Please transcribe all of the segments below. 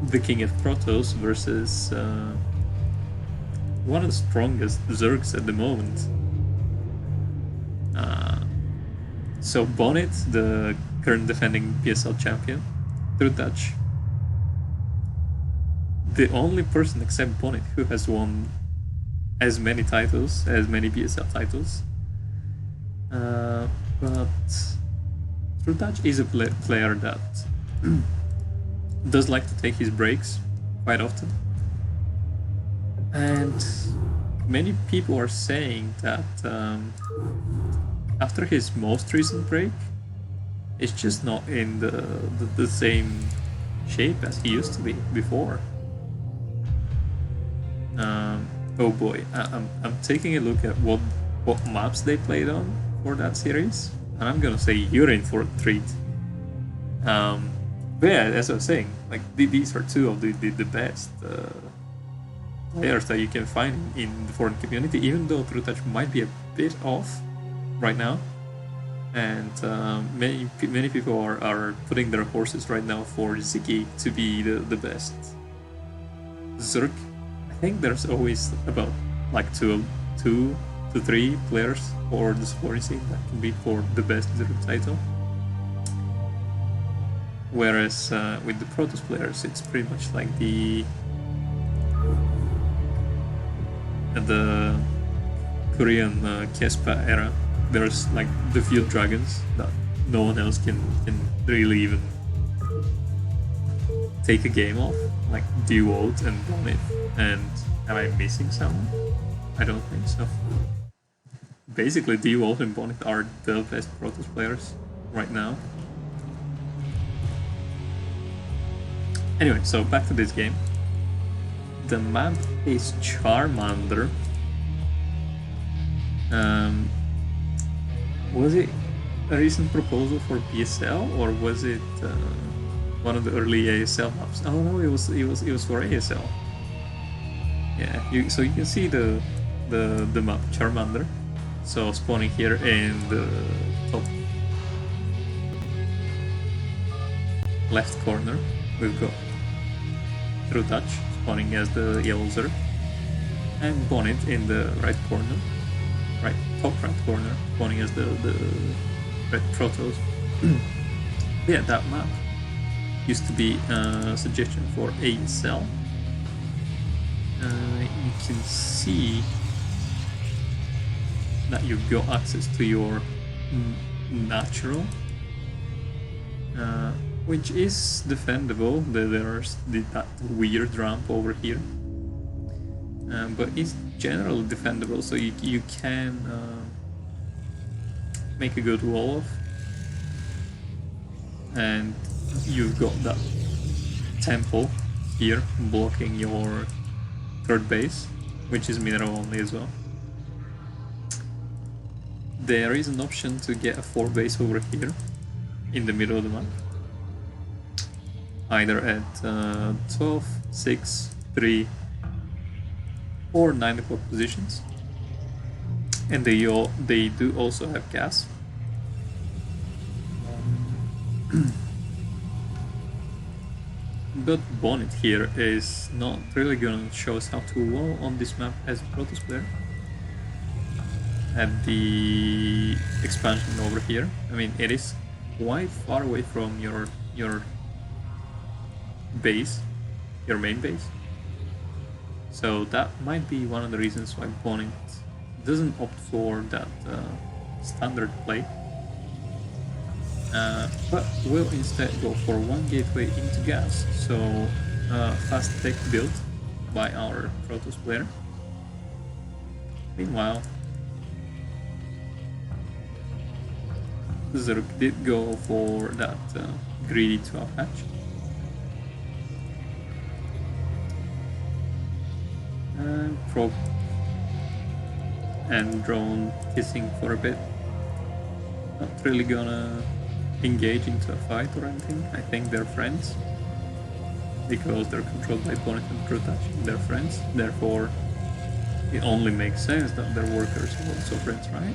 the king of Protoss versus one of the strongest Zergs at the moment. So Bonyth, the current defending PSL champion, Trutacz, the only person except Bonyth who has won as many titles, as many PSL titles. But Trutacz is a player that does like to take his breaks quite often. And many people are saying that after his most recent break, it's just not in the same shape as he used to be before. Oh boy, I'm taking a look at what maps they played on for that series, and I'm gonna say you're in for a treat. But yeah, as I was saying, like these are two of the best players that you can find in the foreign community, even though Trutacz might be a bit off right now. And many people are putting their horses right now for Ziggy to be the best Zerg. I think there's always about like two to three players for the supporting scene that can be for the best Zerg title. Whereas with the Protoss players, it's pretty much like the Korean Kespa era. There's like the few dragons that no one else can really even take a game off, like Duote and Bonyth. And am I missing someone? I don't think so. Basically, Duote and Bonyth are the best Protoss players right now. Anyway, so back to this game. The map is Charmander. Was it a recent proposal for PSL, or was it one of the early ASL maps? Oh no, it was for ASL. Yeah, so you can see the map Charmander. So spawning here in the top left corner, we've got Trutacz spawning as the yellow Zerg, and Bonyth in the right corner. Right, top right corner, spawning as the red Protoss. Yeah, that map used to be a suggestion for ASL. You can see that you've got access to your natural, which is defendable. There's that weird ramp over here. But it's generally defendable, so you can make a good wall off, and you've got that temple here blocking your third base, which is mineral only as well. There is an option to get a 4 base over here in the middle of the map, either at 12, 6, 3 or 9 o'clock positions, and they do also have gas. But Bonyth here is not really gonna show us how to wall on this map as a Protoss player. At the expansion over here, I mean, it is quite far away from your base, your main base. So that might be one of the reasons why Bonyth doesn't opt for that standard play, but will instead go for one gateway into gas. So fast tech build by our Protoss player. Meanwhile, Zerg did go for that greedy 12 hatch. And probe and drone kissing for a bit. Not really gonna engage into a fight or anything. I think they're friends, because they're controlled by Bonyth and Trutacz. They're friends, therefore it only makes sense that they're workers and also friends, right?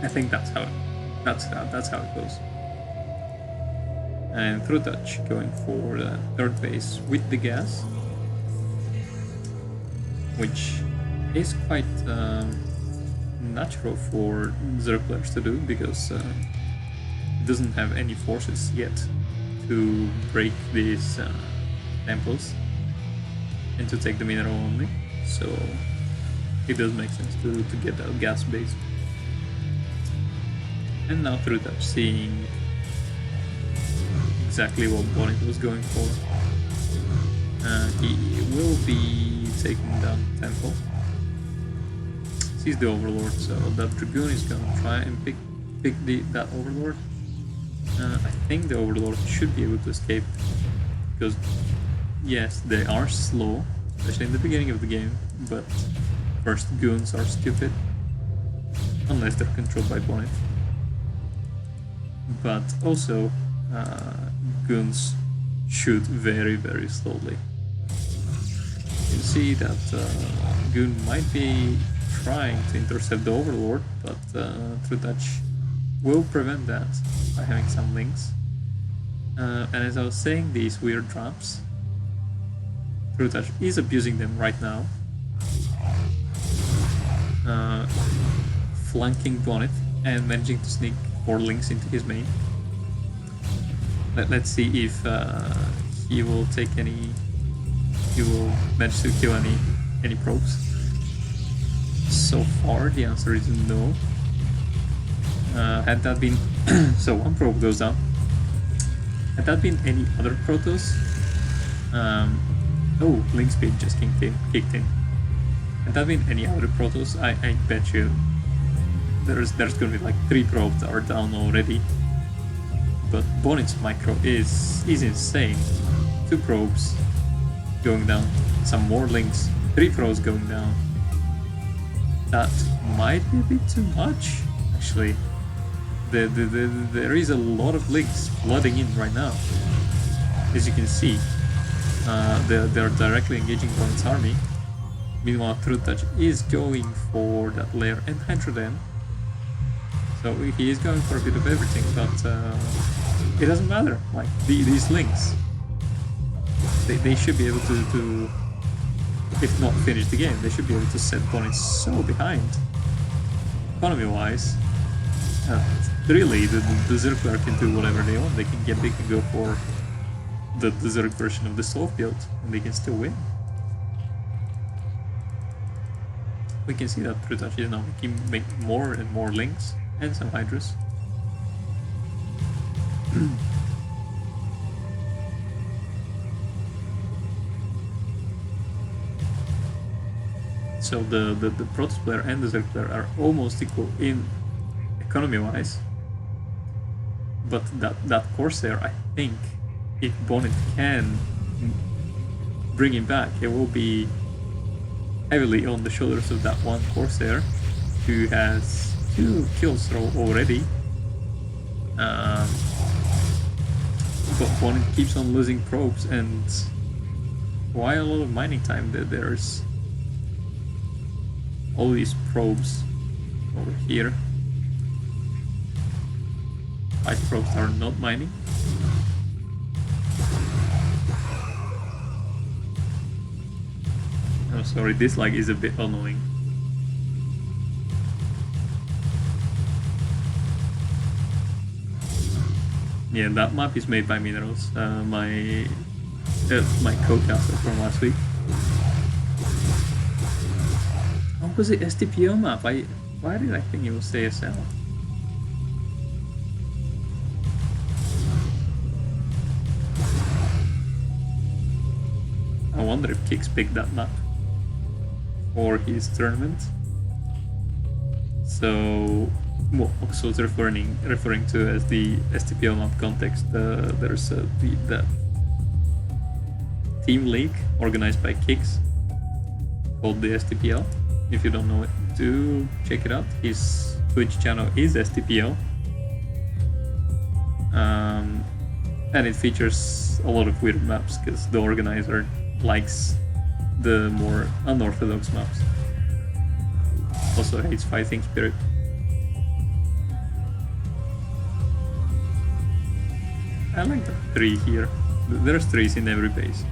I think that's how it goes. and Trutacz going for the third base with the gas, which is quite natural for Zerg players to do, because it doesn't have any forces yet to break these temples and to take the mineral only, so it does make sense to get that gas base. And now Trutacz, seeing exactly what Bonyth was going for, he will be taking down the temple. Sees the Overlord, so that Tribune is gonna try and pick that Overlord. I think the Overlord should be able to escape, because yes, they are slow, especially in the beginning of the game, but first goons are stupid, unless they're controlled by Bonyth. But also, goons shoot very, very slowly. You can see that goon might be trying to intercept the Overlord, but Trutacz will prevent that by having some links. And as I was saying, these weird traps, Trutacz is abusing them right now. Flanking Bonyth and managing to sneak 4 links into his main. Let's see if he will manage to kill any probes. So far, the answer is no. Had that been so one probe goes down. Had that been any other Protoss, oh, link speed just kicked in. Had that been any other Protoss, I bet you there's gonna be like 3 probes that are down already. But Bonyth's micro is insane. 2 probes going down, some more links, 3 probes going down. That might be a bit too much, actually. There is a lot of links flooding in right now. As you can see, they're directly engaging Bonyth's army. Meanwhile, Trutacz is going for that layer and Hydroden. So he is going for a bit of everything, but it doesn't matter. Like these links, they should be able to, if not finish the game, they should be able to set Bonyth so behind. Economy-wise, really, the Zerg player can do whatever they want. They can go for the Zerg version of the Solve build, and they can still win. We can see that Trutacz is now making more and more links and some Hydras. So the Protoss player and the Zerg player are almost equal in economy-wise. But that Corsair, I think, if Bonyth can bring him back, it will be heavily on the shoulders of that one Corsair, who has 2 kills already. But Bonyth keeps on losing probes, and why a lot of mining time? There's all these probes over here. 5 probes are not mining. Oh, sorry, this lag is a bit annoying. Yeah, that map is made by Minerals, my co-caster from last week. Oh, was it STPO map? Why did I think it was ASL? I wonder if Kix picked that map for his tournament. So, well, also it's referring to as the STPO map context. There's the team league organized by Kix called the STPL. If you don't know it, do check it out. His Twitch channel is STPL. And it features a lot of weird maps because the organizer likes the more unorthodox maps. Also hates Fighting Spirit. I like the 3 here. There's 3s in every base.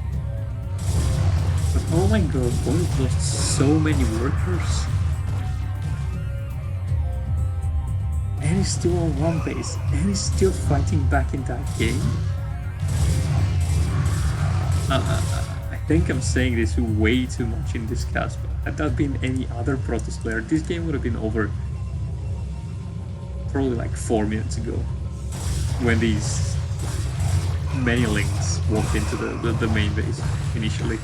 But oh my god, Bonyth lost so many workers. And he's still on one base. And he's still fighting back in that game. I think I'm saying this way too much in this cast, but had that been any other Protoss player, this game would have been over probably like 4 minutes ago. When these many links walked into the main base initially.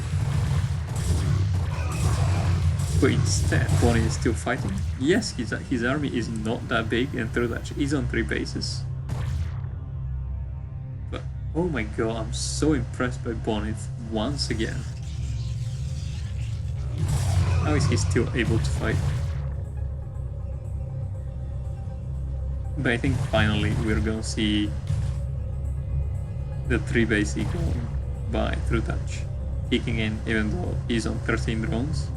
But instead, Bonyth is still fighting. Yes, his army is not that big, and Trutacz is on 3 bases. But oh my god, I'm so impressed by Bonyth once again. How is he still able to fight? But I think finally we're gonna see the 3 base going by Trutacz kicking in, even though he's on 13 drones.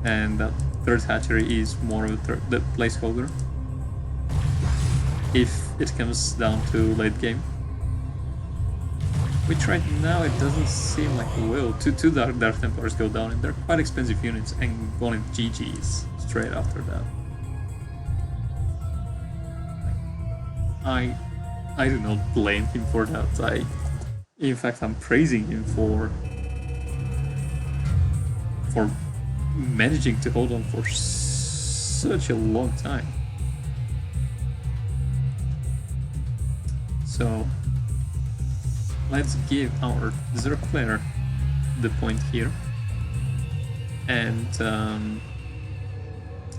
And that 3rd hatchery is more of the placeholder if it comes down to late game. Which right now it doesn't seem like it will. Two Dark Templars go down, and they're quite expensive units, and Bonyth GG's straight after that. I do not blame him for that. In fact, I'm praising him for managing to hold on for such a long time. So let's give our Zerg player the point here. And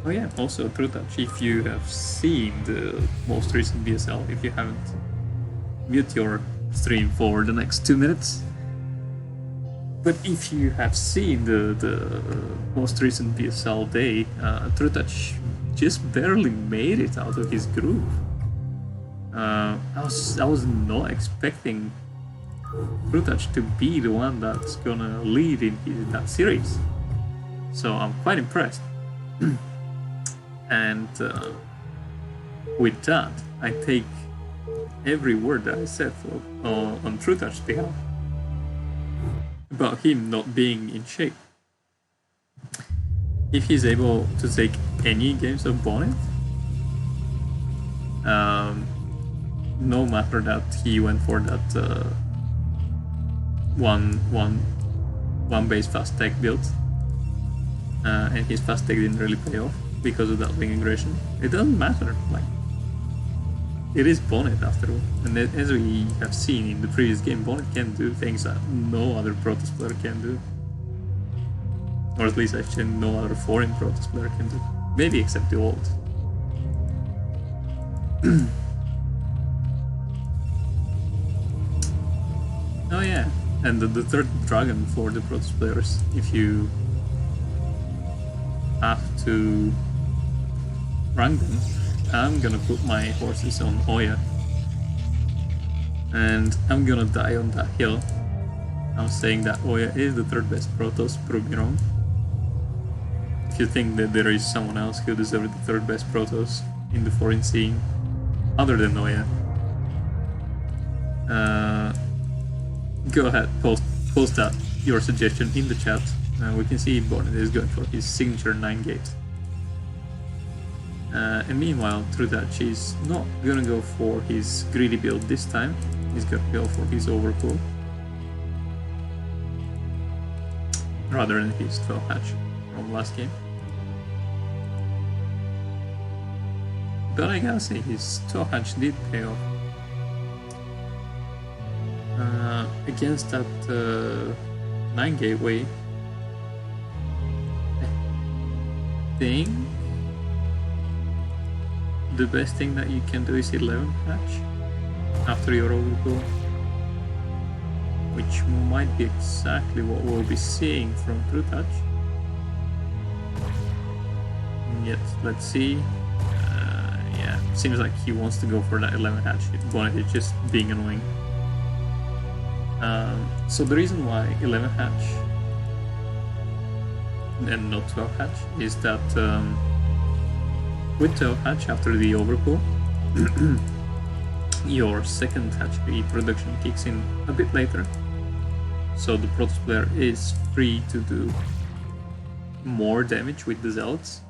oh yeah, also Trutacz, if you have seen the most recent BSL, if you haven't, mute your stream for the next 2 minutes. But if you have seen the most recent BSL day, Trutacz just barely made it out of his group. I was not expecting Trutacz to be the one that's gonna lead in that series, so I'm quite impressed. And with that, I take every word that I said on Trutacz's behalf about him not being in shape. If he's able to take any games of Bonyth, no matter that he went for that one base fast tech build, and his fast tech didn't really pay off because of that wing aggression, it doesn't matter. Like, it is Bonyth after all, and as we have seen in the previous game, Bonyth can do things that no other Protoss player can do. Or at least actually no other foreign Protoss player can do. Maybe except the old. Oh yeah, and the third dragon for the Protoss players, if you have to rank them, I'm gonna put my horses on Oya, and I'm gonna die on that hill. I'm saying that Oya is the 3rd best Protoss, prove me wrong. If you think that there is someone else who deserves the 3rd best Protoss in the foreign scene, other than Oya, go ahead, post that, your suggestion in the chat. We can see Bonyth is going for his signature 9-gate. And meanwhile, Trutacz is not gonna go for his greedy build this time. He's gonna go for his overcool rather than his 12 hatch from last game. But I gotta say, his 12 hatch did pay off. Against that 9-gate way, I think the best thing that you can do is 11 hatch after your overcool, which might be exactly what we'll be seeing from Trutacz. Yet, let's see. Yeah, seems like he wants to go for that 11 hatch. Bonyth is just being annoying. So the reason why 11 hatch and not 12 hatch is that with 12 hatch after the overcool, your second hatchery production kicks in a bit later, so the Protoss player is free to do more damage with the Zealots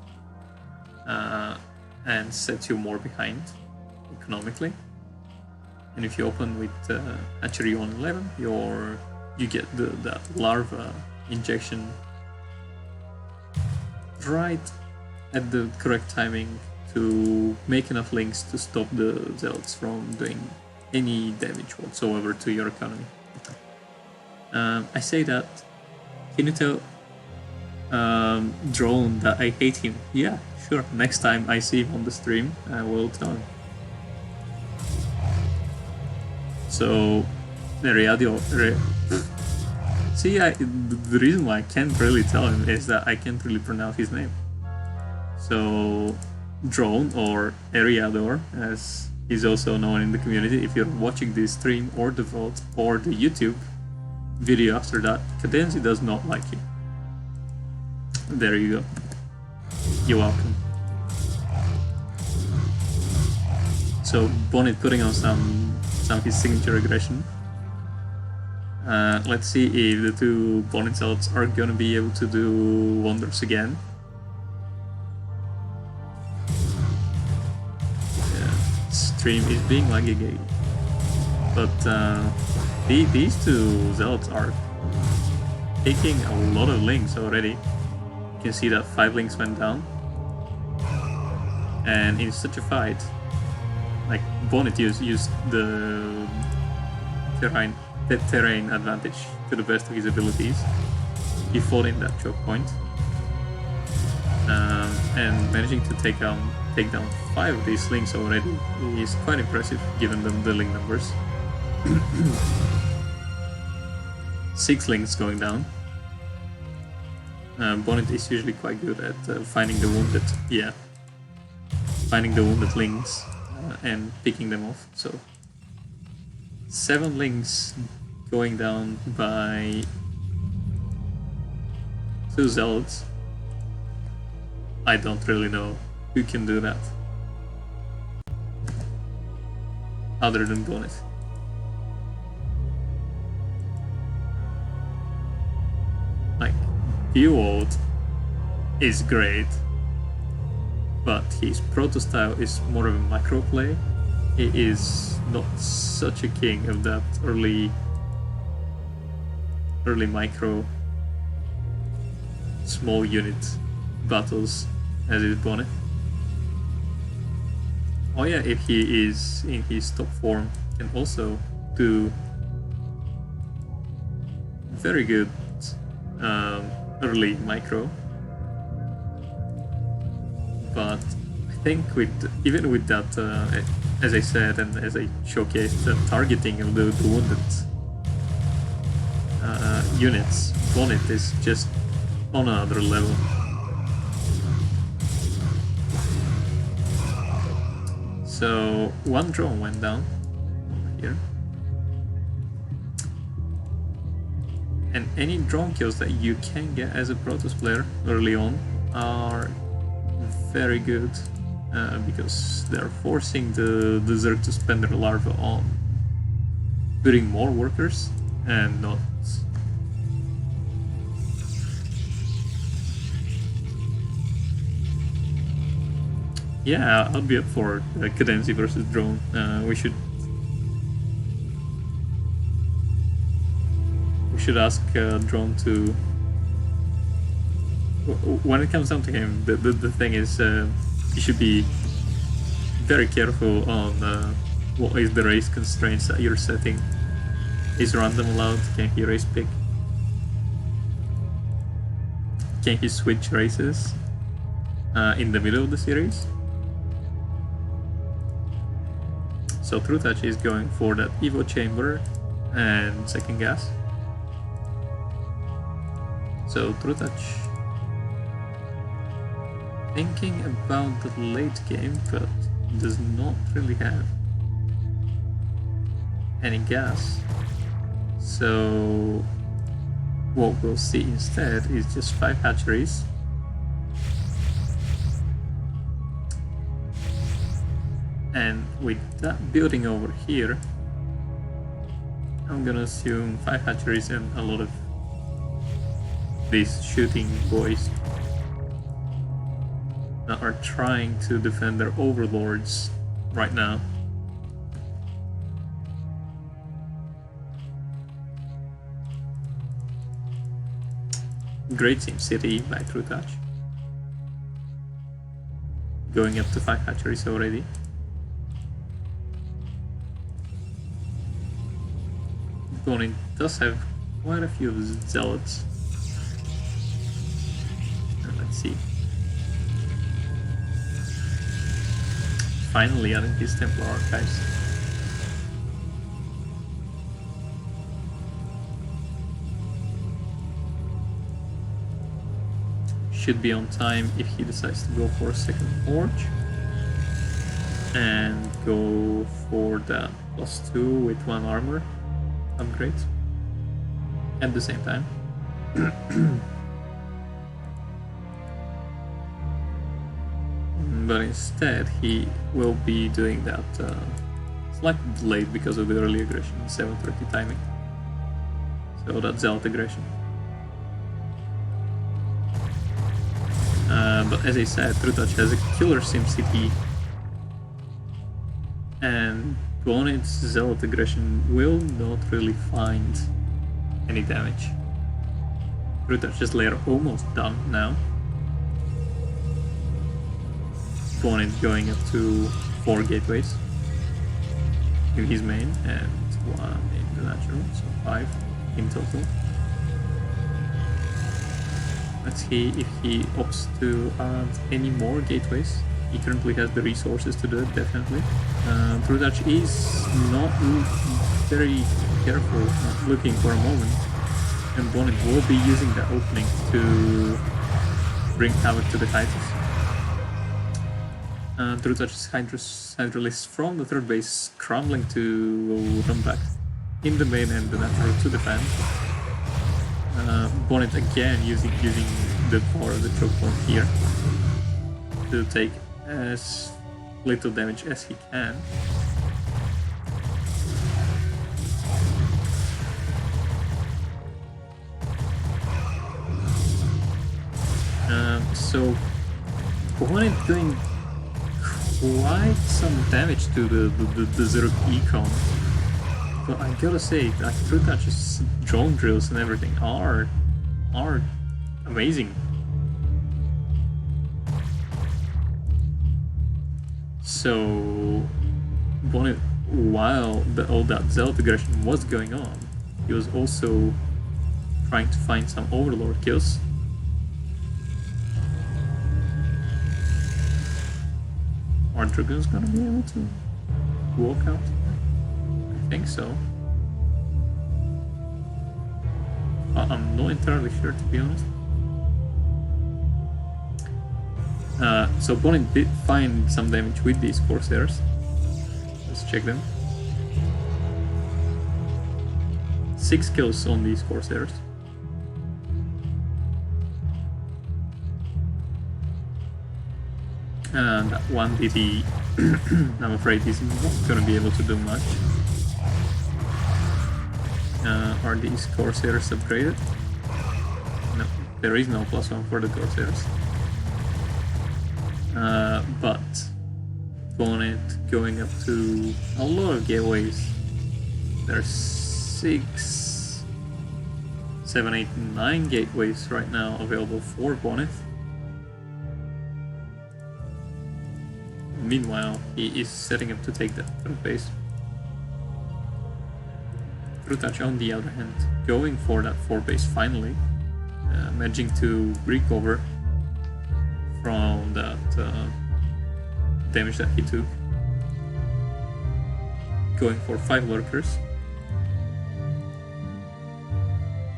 and sets you more behind economically. And if you open with hatchery on 11, you get that larva injection right at the correct timing to make enough links to stop the Zealots from doing any damage whatsoever to your economy. I say that. Can you tell Drone that I hate him? Yeah, sure. Next time I see him on the stream, I will tell him. So, see, the reason why I can't really tell him is that I can't really pronounce his name. So, Drone, or Eriador, as he's also known in the community, if you're watching this stream or the VOD or the YouTube video after that, Cadenzi does not like you. There you go. You're welcome. So, Bonyth putting on some of his signature aggression. Let's see if the two Bonyth Zealots are gonna be able to do wonders again. Yeah, stream is being laggy, but these two Zealots are taking a lot of links already. You can see that 5 links went down, and in such a fight, like Bonyth used the terrain advantage to the best of his abilities. He fought in that choke point, and managing to take down 5 of these links already is quite impressive given the link numbers. 6 links going down. Bonyth is usually quite good at finding the wounded. Yeah, finding the wounded links and picking them off. So 7 links going down by 2 Zealots. I don't really know who can do that other than Bonyth. Like, Buold is great, but his proto style is more of a micro play. He is not such a king of that early micro small unit battles as is Bonyth. Oh yeah, if he is in his top form, can also do very good early micro. But I think even with that, as I said and as I showcased, the targeting of the wounded units, Bonyth is just on another level. So 1 drone went down over here. And any drone kills that you can get as a Protoss player early on are very good, because they're forcing the Zerg to spend their larva on putting more workers and not. Yeah, I'll be up for Cadenzi versus drone. We should ask drone to. When it comes down to him, the thing is, you should be very careful on what is the race constraints that you're setting. Is random allowed? Can he race pick? Can he switch races in the middle of the series? So Trutacz is going for that Evo chamber and second gas. So Trutacz thinking about the late game, but does not really have any gas. So what we'll see instead is just 5 hatcheries. And with that building over here, I'm gonna assume 5 hatcheries and a lot of these shooting boys that are trying to defend their overlords right now. Great Sim City by Trutacz. Going up to 5 hatcheries already. Bonyth does have quite a few zealots. Let's see. Finally adding his Templar archives. Should be on time if he decides to go for a second forge and go for the +2 with 1 armor upgrade at the same time. But instead he will be doing that slightly delayed because of the early aggression, 7:30 timing. So that's Zealot aggression. But as I said, Trutacz has a killer SimCity, and Bonyth's Zealot aggression will not really find any damage. Trutacz's layer almost done now. Bonyth going up to 4 gateways in his main and 1 in the natural, so 5 in total. Let's see if he opts to add any more gateways. He currently has the resources to do it, definitely. Trutacz is not very careful, not looking for a moment, and Bonyth will be using the opening to bring havoc to the Titus. Trutacz's Hydralists from the 3rd base scrambling to run back in the main and the natural to defend. Bonyth again using the power of the choke point here to take as little damage as he can. So Bonyth doing quite some damage to the Zerg Econ. But I gotta say, like, Trutacz's drone drills and everything are amazing. So Bonyth, while all that Zealot aggression was going on, he was also trying to find some Overlord kills. Are Dragoons gonna be able to walk out? I think so. I'm not entirely sure, to be honest. So Bonyth did find some damage with these Corsairs. Let's check them. 6 kills on these Corsairs. And that 1 DD, I'm afraid he's not going to be able to do much. Are these Corsairs upgraded? No, there is no +1 for the Corsairs. But Bonyth going up to a lot of gateways. There's 6, 7, 8, 9 gateways right now available for Bonyth. Meanwhile, he is setting up to take that 3rd base. Trutacz, on the other hand, going for that 4th base finally, managing to recover from that damage that he took. Going for 5 lurkers.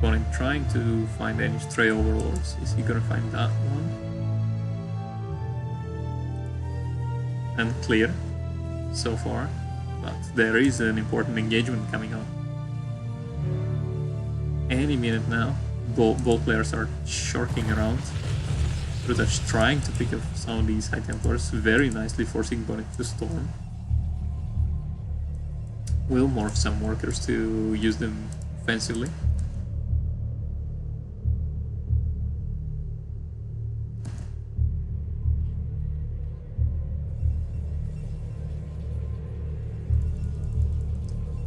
Bonyth trying to find any stray overlords. Is he gonna find that one? Unclear so far, but there is an important engagement coming up. Any minute now, both players are shirking around. Trutacz trying to pick up some of these High Templars, very nicely forcing Bonyth to storm. will morph some workers to use them offensively.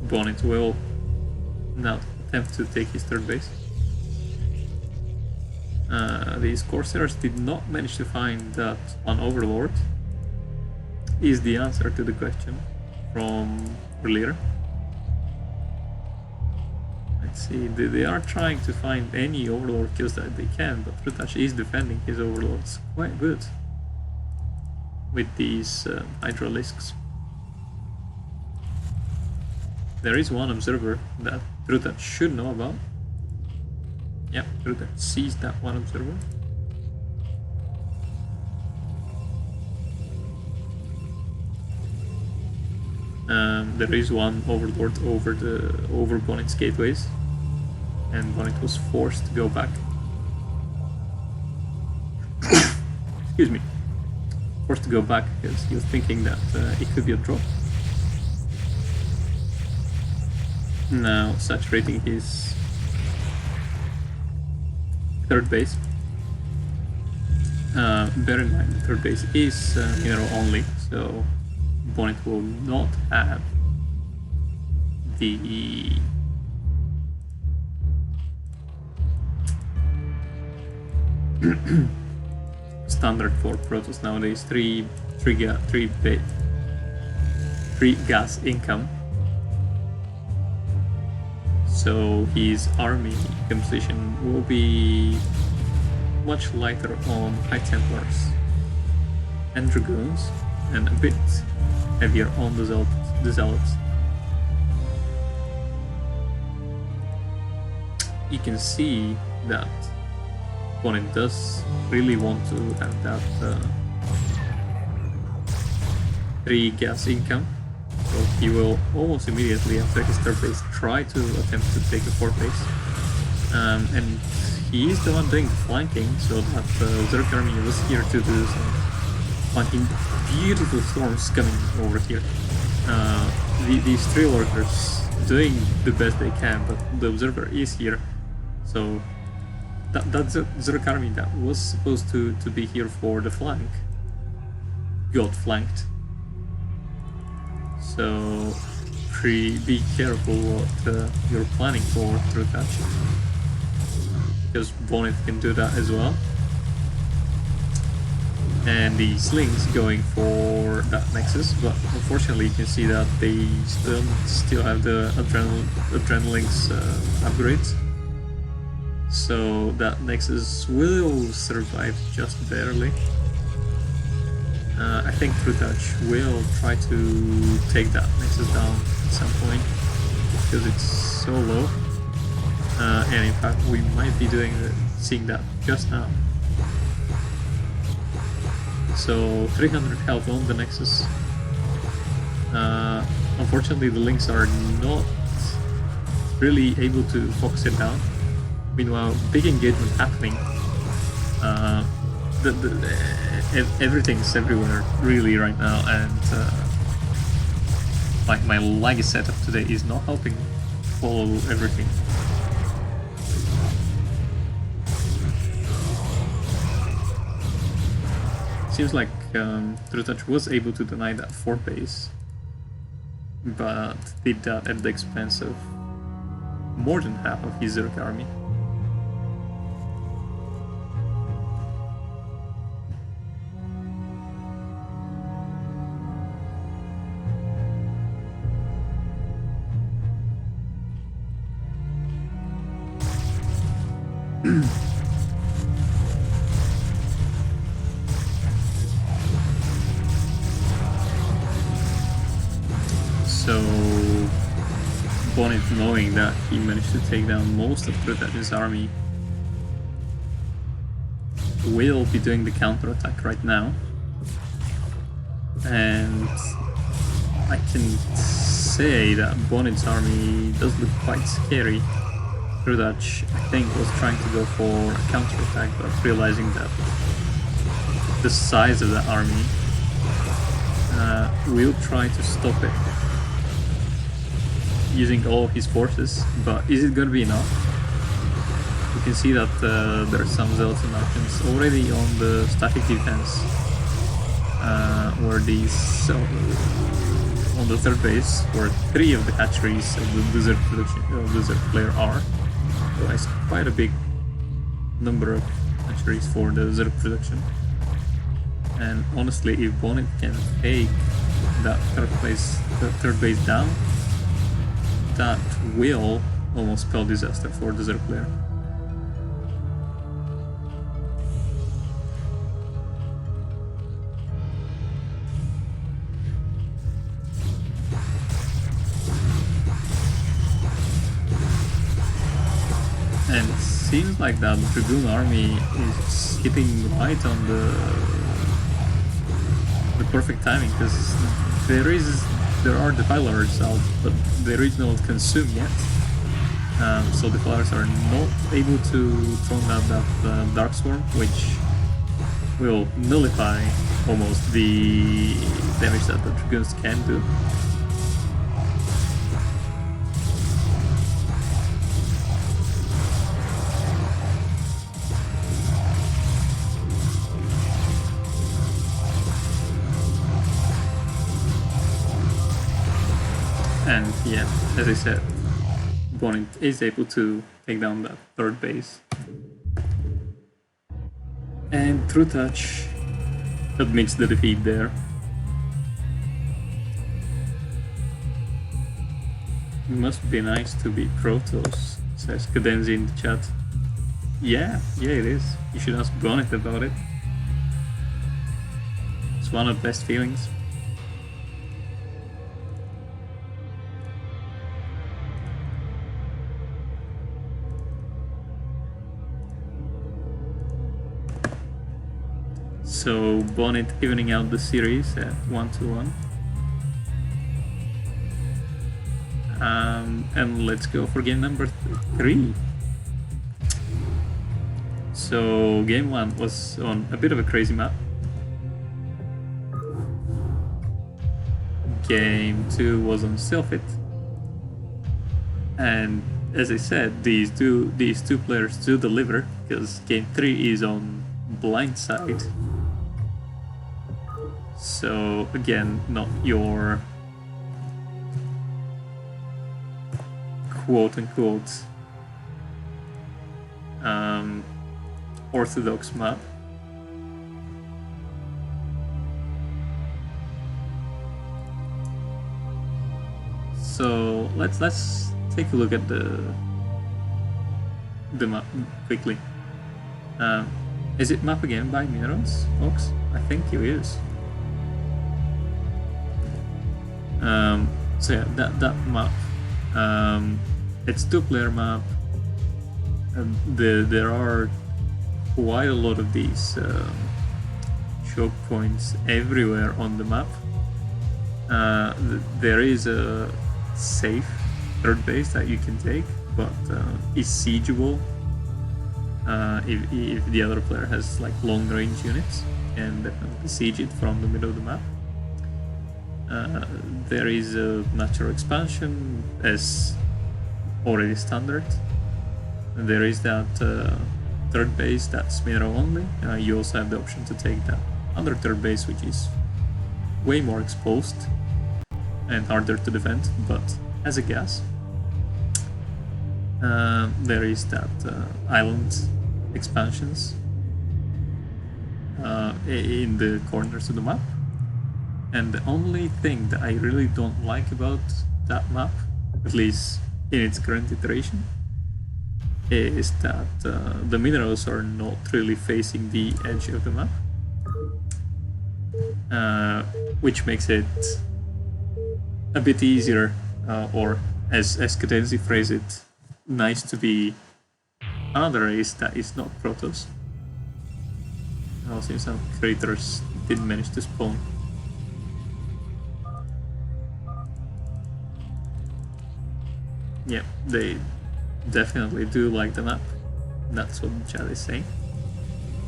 Bonyth will now attempt to take his third base. These Corsairs did not manage to find that one Overlord is the answer to the question from earlier. Let's see, they are trying to find any Overlord kills that they can, but Trutacz is defending his Overlords quite good with these Hydralisks. There is one observer that Trutacz should know about. Yep, Trutacz sees that one observer. There is one Overlord over Bonyth's gateways, and Bonyth was forced to go back. Excuse me. Forced to go back because he was thinking that it could be a drop. Now saturating his third base. Bear in mind, the third base is mineral only, so Bonyth will not have the standard for Protoss nowadays. Three gas income. So his army composition will be much lighter on High Templars and Dragoons, and a bit heavier on the Zealots. You can see that Bonyth does really want to have that 3 gas income, so he will almost immediately after his third base try to attempt to take the fourth base. And he is the one doing the flanking, so that Zerg army was here to do some flanking. Beautiful storms coming over here. These 3 workers doing the best they can, but the observer is here, so that Zerg army that was supposed to be here for the flank got flanked. So be careful what you're planning for Trutacz, because Bonyth can do that as well. And the slings going for that Nexus, but unfortunately you can see that they still have the Adrenalinx upgrades, so that Nexus will survive just barely. I think Trutacz will try to take that Nexus down at some point because it's so low, and in fact we might be seeing that just now. So 300 health on the Nexus. Unfortunately the Lynx are not really able to focus it down. Meanwhile, big engagement happening. Everything's everywhere really right now, and my lag setup today is not helping follow everything. Seems like Trutacz was able to deny that 4th base, but did that at the expense of more than half of his Zerg army. So Bonyth, knowing that he managed to take down most of Trutacz's army, will be doing the counterattack right now. And I can say that Bonyth's army does look quite scary. Trutacz, I think, was trying to go for a counterattack, but realizing that the size of the army will try to stop it. using all of his forces, but is it gonna be enough? You can see that there are some zealots and actions already on the static defense, where these on the third base, where 3 of the hatcheries of the lizard player are. So it's quite a big number of hatcheries for the lizard production. And honestly, if Bonyth can take that third base down, that will almost spell disaster for the lizard player. And it seems like that Dragoon army is hitting right on the perfect timing, because there are defilers out, but there is no consume yet. So defilers are not able to throw out that Dark Swarm, which will nullify almost the damage that the Dragoons can do. And yeah, as I said, Bonyth is able to take down that third base. And Trutacz admits the defeat there. It must be nice to be Protoss, says Cadenzi in the chat. Yeah, it is. You should ask Bonyth about it. It's one of the best feelings. So Bonyth evening out the series at 1-1. And let's go for game number 3. So game 1 was on a bit of a crazy map. Game 2 was on Selfit. And as I said, these two players do deliver, because game 3 is on Blindside. So again, not your quote-unquote orthodox map. So let's take a look at the map quickly. Is it map again by Minerals, folks? I think it is. So yeah, that map, it's 2-player map. There are quite a lot of these choke points everywhere on the map. There is a safe third base that you can take, but is siegeable if the other player has like long range units, and definitely siege it from the middle of the map. There is a natural expansion as already standard. And there is that third base that's mineral only. You also have the option to take that other third base, which is way more exposed and harder to defend, but as a gas. There is that island expansions in the corners of the map. And the only thing that I really don't like about that map, at least in its current iteration, is that the minerals are not really facing the edge of the map, which makes it a bit easier, or as Cadenzi phrased it, nice to be another race that is not Protoss. Also, some creators did manage to spawn. Yeah, they definitely do like the map. That's what the chat is saying.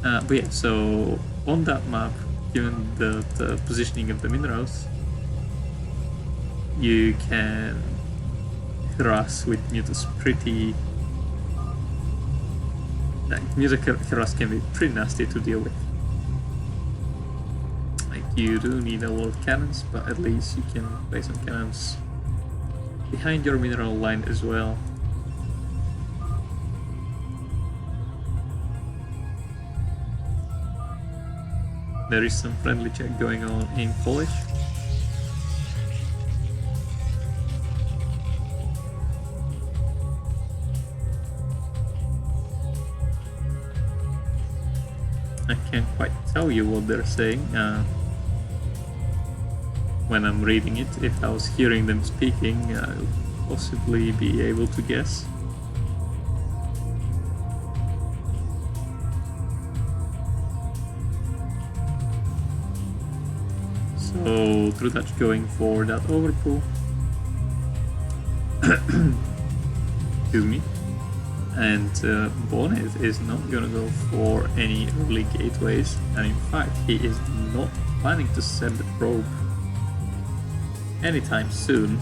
But yeah, so on that map, given the positioning of the minerals, you can harass with Mutus pretty... Mutus harass can be pretty nasty to deal with. Like, you do need a lot of cannons, but at least you can place some cannons behind your mineral line as well. There is some friendly check going on in Polish. I can't quite tell you what they're saying when I'm reading it. If I was hearing them speaking, I'll possibly be able to guess. So Trutacz going for that overpull. Excuse me. And Bonyth is not gonna go for any early gateways, and in fact he is not planning to send the probe anytime soon.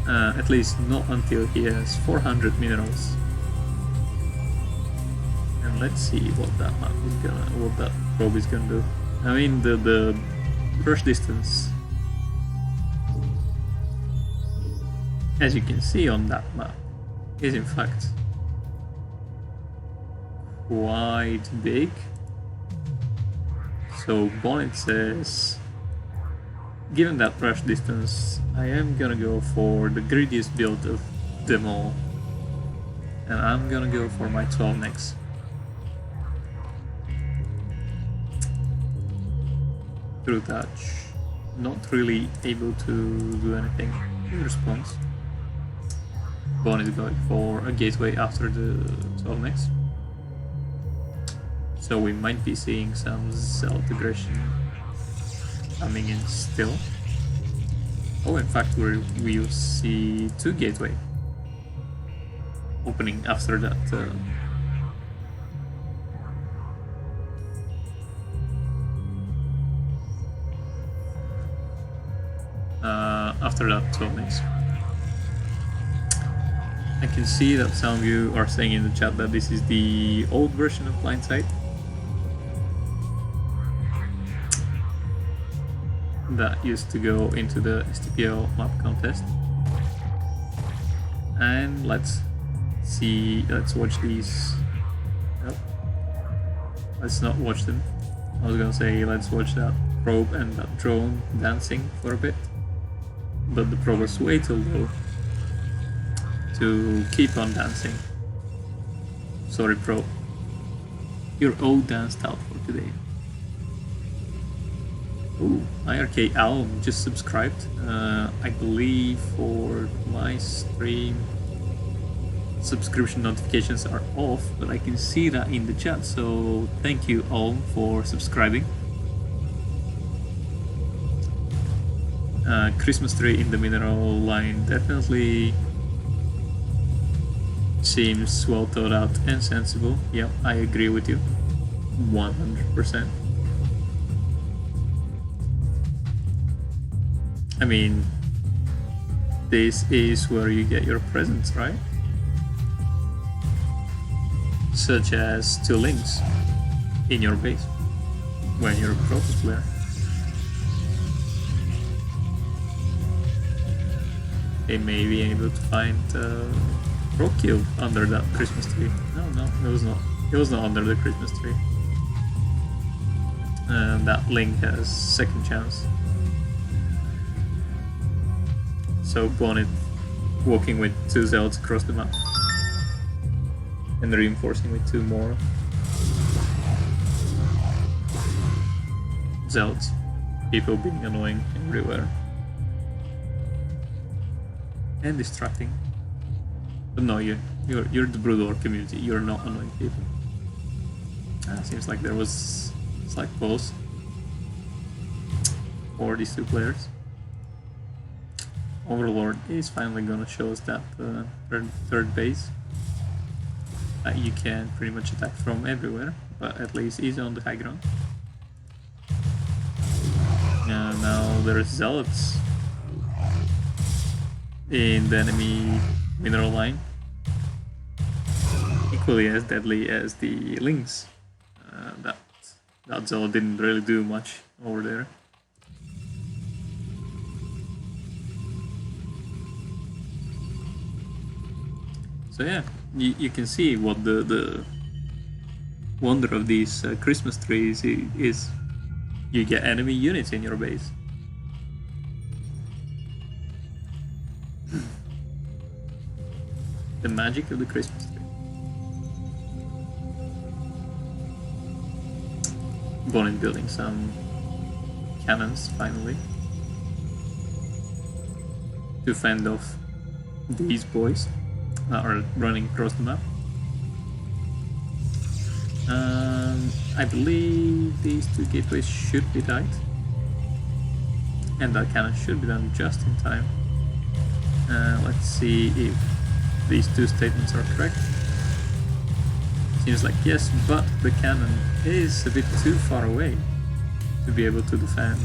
At least not until he has 400 minerals. And let's see what that map is gonna, what that probe is gonna do. I mean, the rush distance, as you can see on that map, is in fact quite big. So Bonyth says, given that rush distance, I am gonna go for the greediest build of them all, and I'm gonna go for my 12 next. Trutacz not really able to do anything in response. Bonyth is going for a gateway after the 12 next. So we might be seeing some Zealot aggression coming in still. Oh, in fact we will see 2 gateway opening after that. After that 12 next. I can see that some of you are saying in the chat that this is the old version of Blindside that used to go into the STPL map contest. And let's see, let's watch these. Nope. Let's not watch them. I was gonna say let's watch that probe and that drone dancing for a bit, but the probe was way too low to keep on dancing. Sorry, probe. You're all danced out for today. Ooh, IRK Alm just subscribed. I believe for my stream subscription notifications are off, but I can see that in the chat, so thank you Alm for subscribing. Christmas tree in the mineral line definitely seems well thought out and sensible. Yeah, I agree with you 100%. I mean, this is where you get your presents, right? Such as 2 links in your base when you're a pro player. They may be able to find pro kill under that Christmas tree. No, it was not. It was not under the Christmas tree. And that link has second chance. So Bonyth walking with 2 zealots across the map and reinforcing with 2 more zealots. People being annoying everywhere and distracting. But no, you're the Broodlord community. You're not annoying people. Seems like there was slight pause for these 2 players. Overlord is finally gonna show us that third base that you can pretty much attack from everywhere, but at least he's on the high ground. And now there's zealots in the enemy mineral line. Equally as deadly as the Lynx. That Zolo didn't really do much over there. So yeah, you can see what the wonder of these Christmas trees is. You get enemy units in your base. The magic of the Christmas tree. Bonyth building some cannons finally to fend off these boys that are running across the map. I believe these two gateways should be tight, and that cannon should be done just in time. Let's see if these two statements are correct. Seems like yes, but the cannon is a bit too far away to be able to defend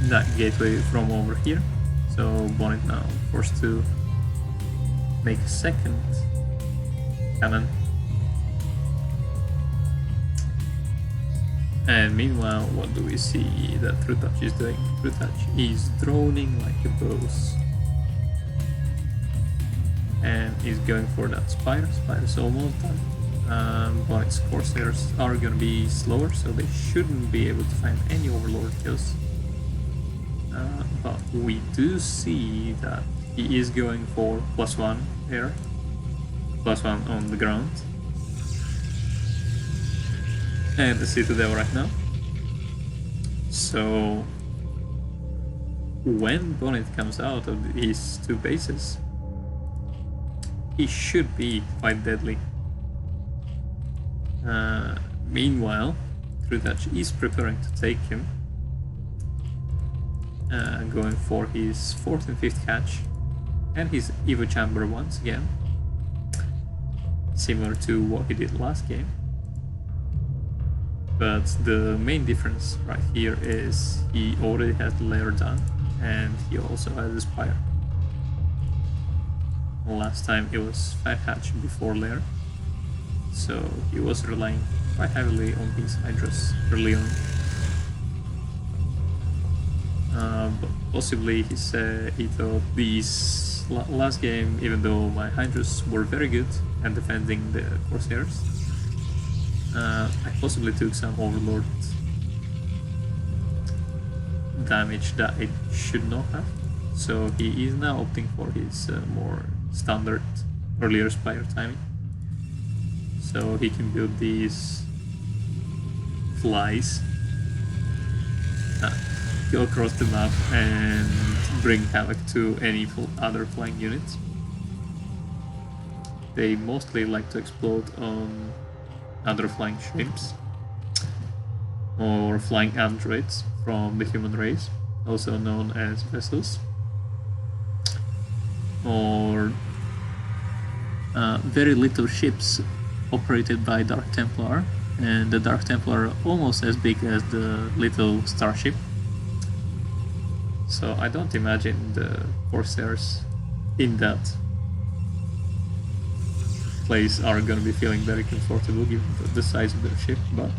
that gateway from over here. So Bonyth now forced to make a second cannon. And meanwhile, what do we see that Trutacz is doing? Trutacz is droning like a boss. And is going for that Spire. Spire's almost done. Bonyth's Corsairs are gonna be slower, so they shouldn't be able to find any Overlord kills. But we do see that he is going for +1 here. +1 on the ground. And the Citadel right now. So when Bonyth comes out of his two bases, he should be quite deadly. Meanwhile, Trutacz is preparing to take him, going for his 4th and 5th catch, and his Evo Chamber once again, similar to what he did last game. But the main difference right here is he already has the layer done, and he also has a Spire. Last time it was 5 hatch before layer, so he was relying quite heavily on his Hydras early on. But possibly he thought these last game, even though my Hydras were very good at defending the Corsairs, I possibly took some Overlord damage that it should not have. So he is now opting for his more standard earlier Spire timing. So he can build these flies, go across the map and bring havoc to any other flying units. They mostly like to explode on other flying shrimps or flying androids from the human race, also known as vessels, or very little ships operated by Dark Templar, and the Dark Templar are almost as big as the little starship. So I don't imagine the Corsairs in that place are gonna be feeling very comfortable given the size of their ship, but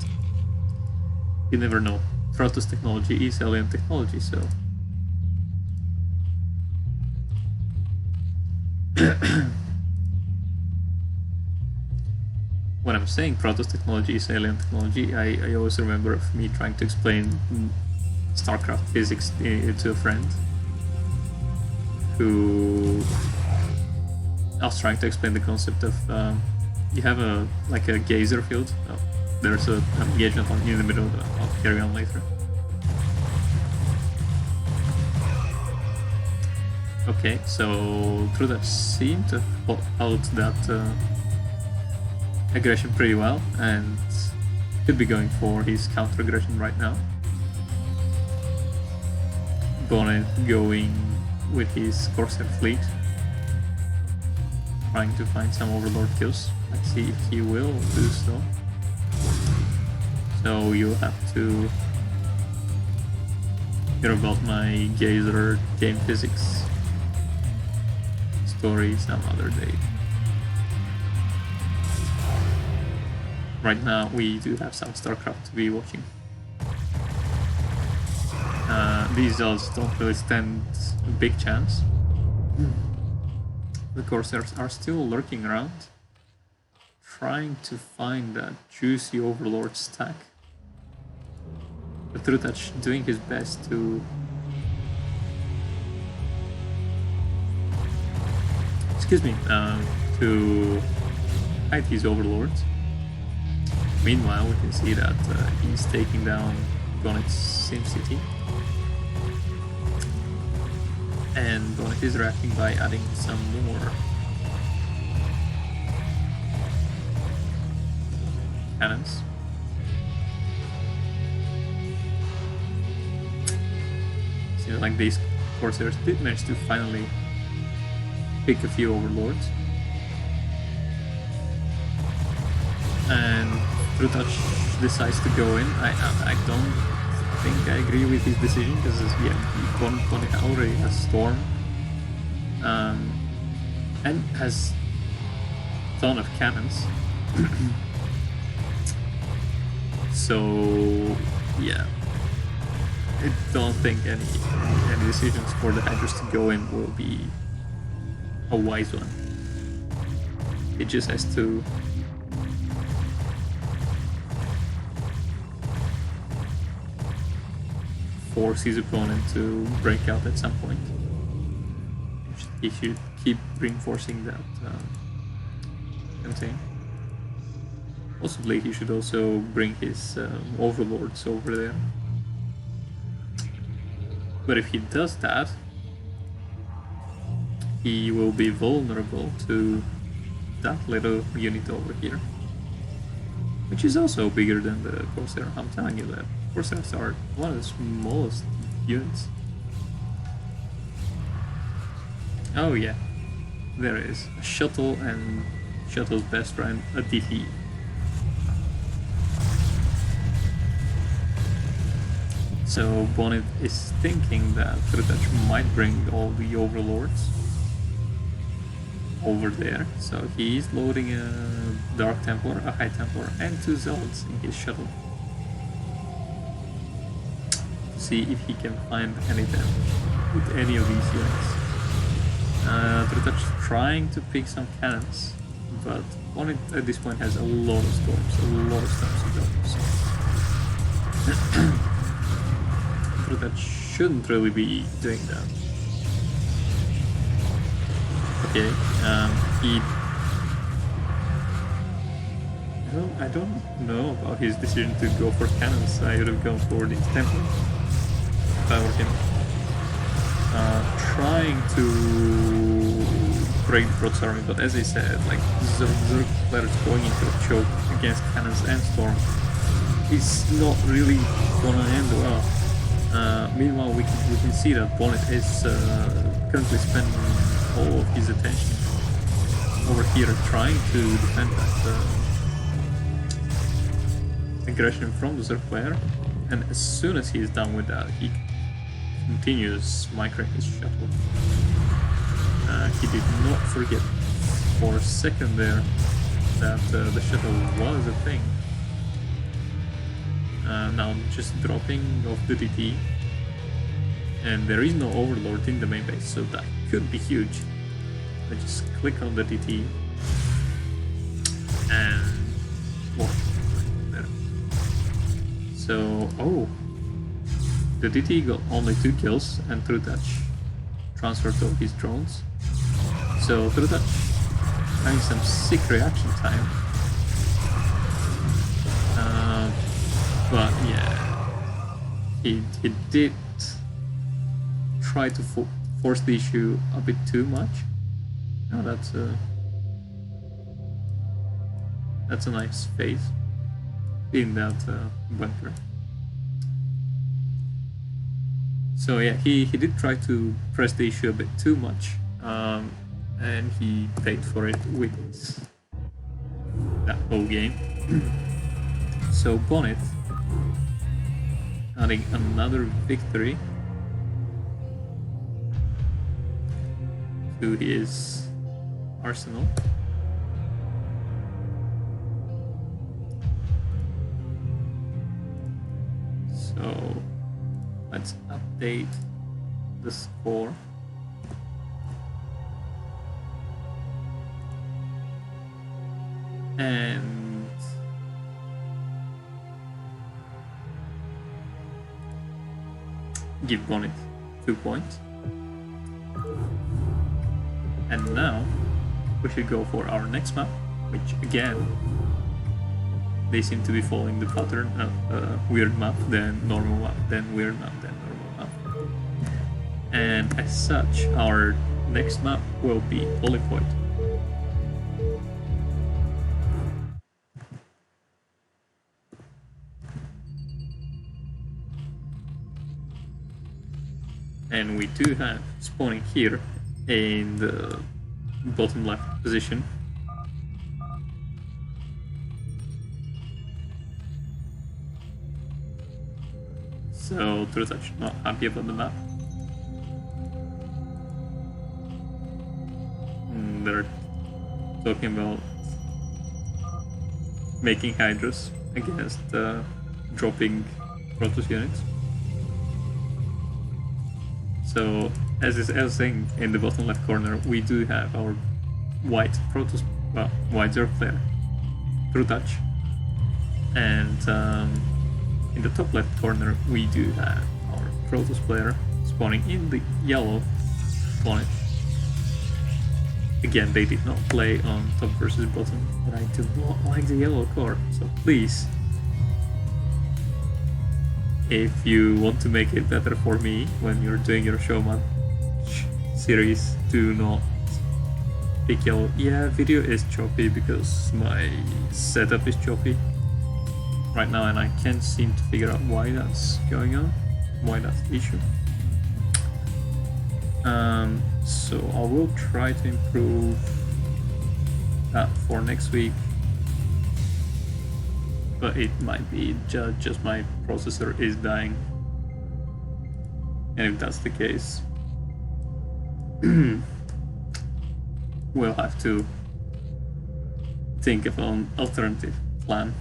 you never know. Trutacz technology is alien technology, so when I'm saying Trutacz technology is alien technology, I always remember of me trying to explain StarCraft physics to a friend who I was trying to explain the concept of you have a geyser field. Oh, there's an engagement in the middle. I'll carry on later. Okay, so Trutacz seemed to pull out that aggression pretty well, and could be going for his counter aggression right now. Bonyth going with his Corsair fleet, trying to find some Overlord kills. Let's see if he will do so. So you have to hear about my Gazer game physics story some other day. Right now we do have some StarCraft to be watching. These odds don't really stand a big chance. The Corsairs are still lurking around, trying to find that juicy Overlord stack. The Trutacz doing his best to to hide his Overlords. Meanwhile, we can see that he's taking down Bonyth's Sim City. And Bonyth is reacting by adding some more cannons. Seems like these Corsairs did manage to finally pick a few Overlords. And Trutacz decides to go in. I don't think I agree with his decision because Bonyth already has Storm and has a ton of cannons. So yeah, I don't think any decisions for the Hydras to go in will be a wise one. It just has to force his opponent to break out at some point. He should keep reinforcing that campaign. Possibly he should also bring his overlords over there. But if he does that, he will be vulnerable to that little unit over here, which is also bigger than the Corsair. I'm telling you that Corsairs are one of the smallest units. Oh yeah, there is a shuttle and shuttle's best friend, a DT. So Bonyth is thinking that Trutacz might bring all the overlords over there. So he's loading a Dark Templar, a High Templar, and 2 Zealots in his shuttle. See if he can find any of them with any of these units. Trutacz trying to pick some cannons, but Bonyth at this point has a lot of storms to go. So Trutacz shouldn't really be doing that. Okay, I don't know about his decision to go for cannons. I would have gone for the Templar if I were him. Trying to break the Protoss army, but as I said, like Zerg players going into a choke against cannons and storm is not really gonna end well. Meanwhile, we can see that Bonyth is currently spending all of his attention over here trying to defend that aggression from the Zerg player, and as soon as he is done with that, he continues microing his shuttle. He did not forget for a second there that the shuttle was a thing. Now just dropping off the DT, and there is no overlord in the main base, so that could be huge. I just click on the DT and walk there. So the DT got only 2 kills, and Trutacz transferred all his drones. So Trutacz having some sick reaction time. But yeah, he did try to force the issue a bit too much. Now that's a nice phase in that bunker. So yeah, he did try to press the issue a bit too much, and he paid for it with that whole game. So Bonyth adding another victory to his arsenal. So let's update the score. And give Bonyth 2 points. And now we should go for our next map, which again, they seem to be following the pattern of weird map, then normal map, then weird map, then normal map. And as such, our next map will be Bonyth. And we do have spawning here in the bottom left position. So Trutacz not happy about the map. And they're talking about making Hydras against dropping Protoss units. So, as I was saying, in the bottom left corner, we do have our white Protoss, white Zerg player, Trutacz, and in the top left corner, we do have our Protoss player spawning in the yellow Bonyth. Again, they did not play on top versus bottom, but I do not like the yellow core, so please, if you want to make it better for me when you're doing your Showmatch series, do not pick yellow. Yeah, video is choppy because my setup is choppy right now and I can't seem to figure out why that's going on, why that's the issue. So I will try to improve that for next week. But it might be just my processor is dying. And if that's the case, we'll have to think of an alternative plan.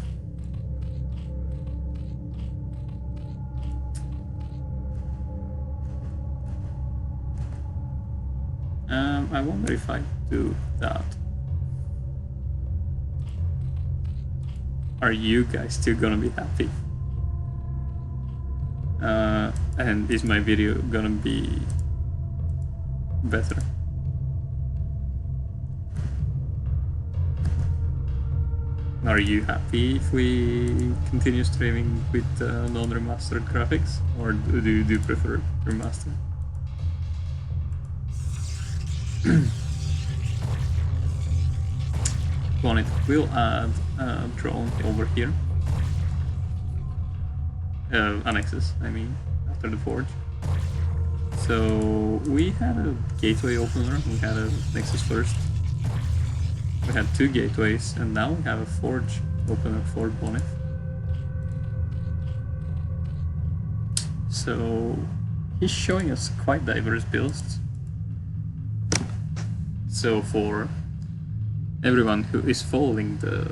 I wonder if I do that. Are you guys still gonna be happy? And is my video gonna be better? Are you happy if we continue streaming with non-remastered graphics, or do you prefer remastered? Bonyth will add a drone over here. Annexes, I mean, after the forge. So we had a gateway opener, we had a Nexus first. We had 2 gateways, and now we have a forge opener for Bonyth. So he's showing us quite diverse builds. So for everyone who is following the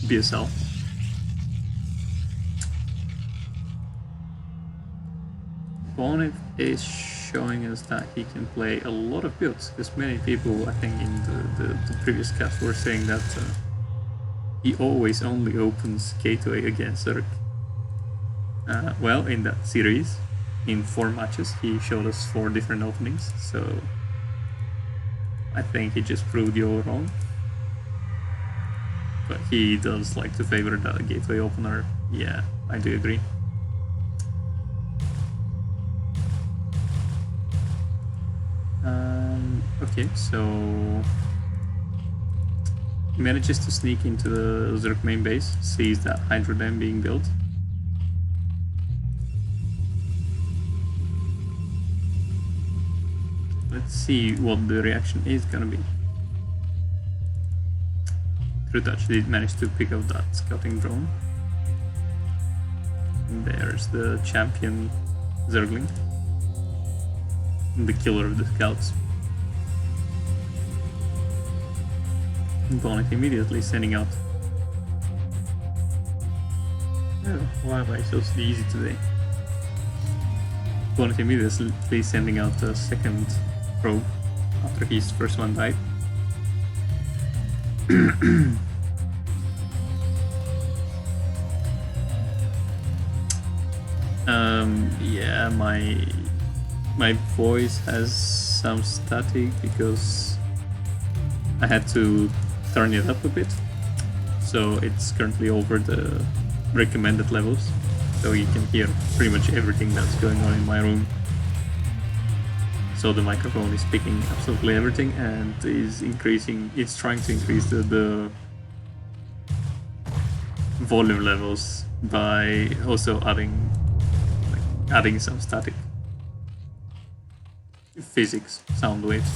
BSL, Bonyth is showing us that he can play a lot of builds, because many people, I think, in the previous cast were saying that he always only opens gateway against Zerg. Well, in that series, in 4 matches, he showed us 4 different openings, so I think he just proved you all wrong. But he does like to favor the gateway opener. Yeah, I do agree. Okay, so he manages to sneak into the Zerg main base, sees that Hydra Dam being built. Let's see what the reaction is gonna be. Trutacz did manage to pick up that scouting drone. And there's the champion Zergling, the killer of the scouts. Bonyth immediately sending out. Oh, why am I so easy today? Bonyth immediately sending out a second probe after his first one died. Yeah, my voice has some static because I had to turn it up a bit, so it's currently over the recommended levels, so you can hear pretty much everything that's going on in my room. So the microphone is picking absolutely everything and is increasing. It's trying to increase the volume levels by also adding some static. Physics, sound waves.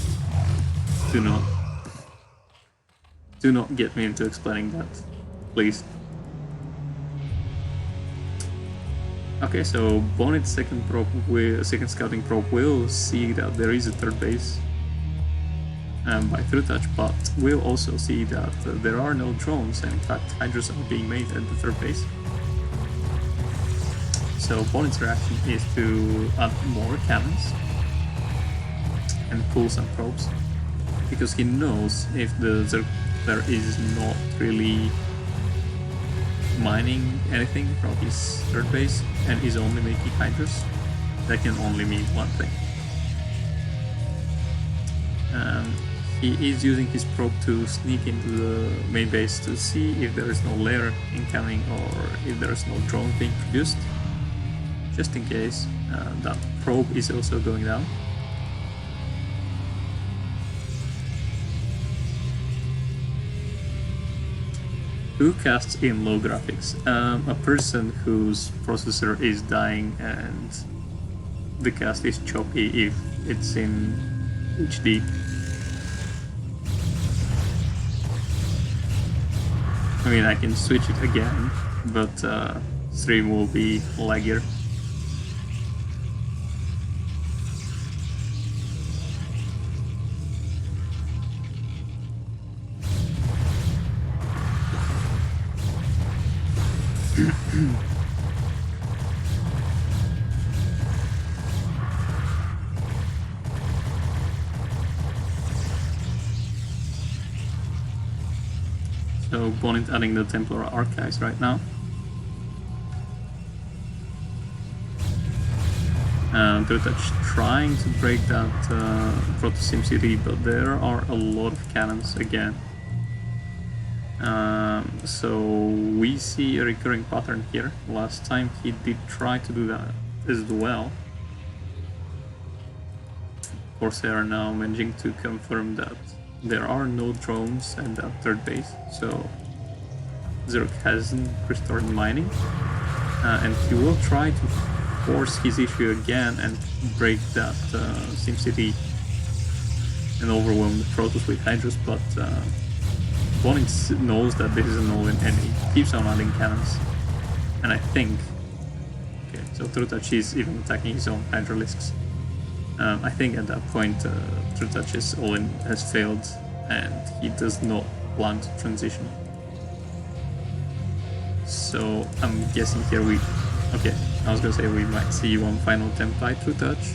Do not get me into explaining that, please. Okay, so Bonyth's second scouting probe will see that there is a third base by Trutacz, but we'll also see that there are no drones, and in fact hydras are being made at the third base. So Bonyth's reaction is to add more cannons and pull some probes, because he knows if the Zergler is not really mining anything from his third base and is only making hydras, that can only mean one thing. He is using his probe to sneak into the main base to see if there is no lair incoming or if there is no drone being produced, just in case. That probe is also going down. Who casts in low graphics? A person whose processor is dying and the cast is choppy if it's in HD. I mean, I can switch it again, but stream will be laggier. So Bonyth adding the Templar Archives right now. Trutacz trying to break that Proto-Sim City, but there are a lot of cannons again. So we see a recurring pattern here. Last time he did try to do that as well. Corsair now managing to confirm that there are no drones at that third base, so Zerg hasn't restored mining, and he will try to force his issue again and break that SimCity and overwhelm the Protoss with Hydras, but Bonyth knows that this is a null and he keeps on adding cannons. And I think... Okay, so Trutacz is even attacking his own Hydralisks. I think at that point Trutacz's all-in has failed and he does not plan to transition. So I'm guessing here we... Okay, I was gonna say we might see one final attempt by Trutacz.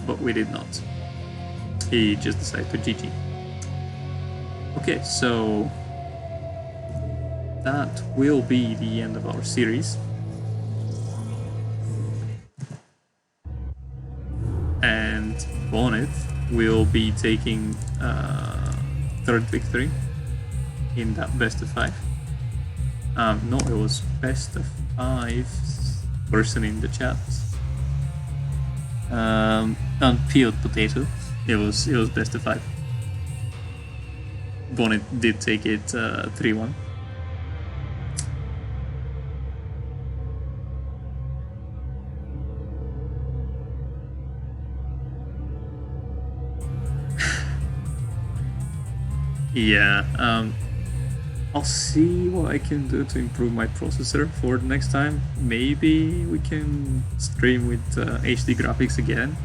But we did not. He just decided to GG. Okay, so that will be the end of our series. And Bonyth will be taking third victory in that best of 5. No, it was best of 5 person in the chat. Unpeeled potato. It was best of 5. Bonyth did take it 3-1. Yeah, I'll see what I can do to improve my processor for the next time. Maybe we can stream with HD graphics again.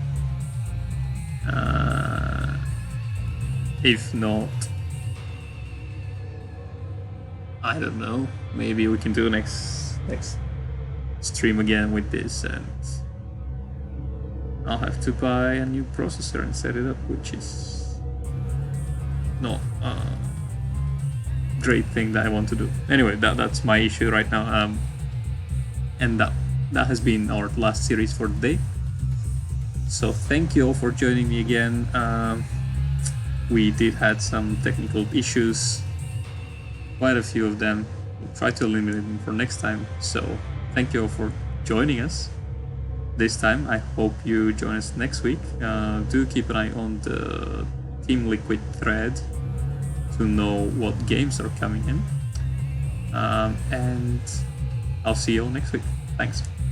If not, I don't know. Maybe we can do next stream again with this, and I'll have to buy a new processor and set it up, which is not a great thing that I want to do. Anyway, that's my issue right now. And that has been our last series for the day. So thank you all for joining me again. We did had some technical issues, quite a few of them. We'll try to eliminate them for next time. So thank you all for joining us this time. I hope you join us next week. Do keep an eye on the Team Liquid thread to know what games are coming in. And I'll see you all next week. Thanks.